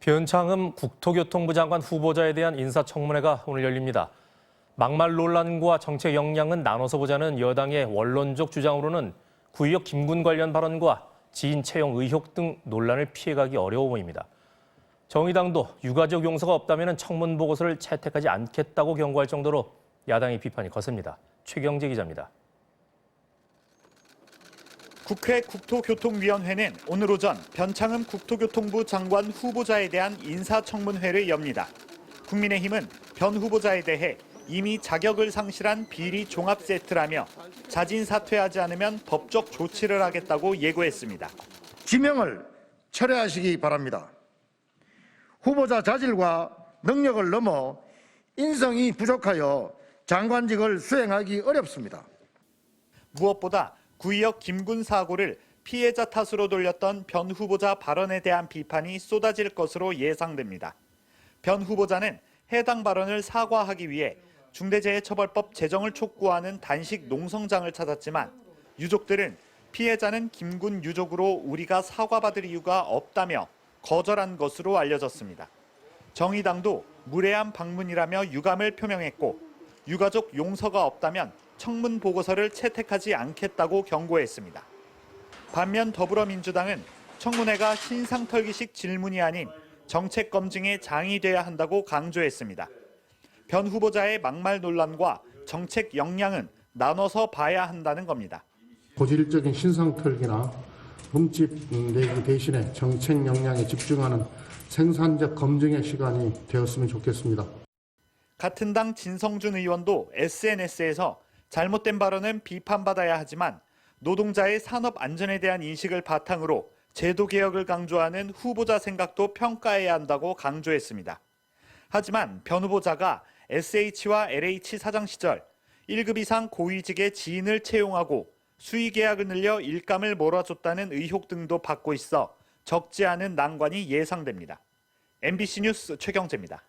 변창흠 국토교통부 장관 후보자에 대한 인사청문회가 오늘 열립니다. 막말 논란과 정책 역량은 나눠서 보자는 여당의 원론적 주장으로는 구의역 김군 관련 발언과 지인 채용 의혹 등 논란을 피해가기 어려워 보입니다. 정의당도 유가족 용서가 없다면 청문 보고서를 채택하지 않겠다고 경고할 정도로 야당의 비판이 거셉니다. 최경재 기자입니다. 국회 국토교통위원회는 오늘 오전 변창흠 국토교통부 장관 후보자에 대한 인사청문회를 엽니다. 국민의힘은 변 후보자에 대해 이미 자격을 상실한 비리 종합 세트라며 자진 사퇴하지 않으면 법적 조치를 하겠다고 예고했습니다. 지명을 철회하시기 바랍니다. 후보자 자질과 능력을 넘어 인성이 부족하여 장관직을 수행하기 어렵습니다. 무엇보다 구의역 김군 사고를 피해자 탓으로 돌렸던 변 후보자 발언에 대한 비판이 쏟아질 것으로 예상됩니다. 변 후보자는 해당 발언을 사과하기 위해 중대재해처벌법 제정을 촉구하는 단식 농성장을 찾았지만 유족들은 피해자는 김군 유족으로 우리가 사과받을 이유가 없다며 거절한 것으로 알려졌습니다. 정의당도 무례한 방문이라며 유감을 표명했고 유가족 용서가 없다면 청문 보고서를 채택하지 않겠다고 경고했습니다. 반면 더불어민주당은 청문회가 신상털기식 질문이 아닌 정책 검증의 장이 돼야 한다고 강조했습니다. 변 후보자의 막말 논란과 정책 역량은 나눠서 봐야 한다는 겁니다. 고질적인 신상털기나 흠집 내기 대신에 정책 역량에 집중하는 생산적 검증의 시간이 되었으면 좋겠습니다. 같은 당 진성준 의원도 SNS에서 잘못된 발언은 비판받아야 하지만 노동자의 산업 안전에 대한 인식을 바탕으로 제도 개혁을 강조하는 후보자 생각도 평가해야 한다고 강조했습니다. 하지만 변 후보자가 SH와 LH 사장 시절 1급 이상 고위직의 지인을 채용하고 수의 계약을 늘려 일감을 몰아줬다는 의혹 등도 받고 있어 적지 않은 난관이 예상됩니다. MBC 뉴스 최경재입니다.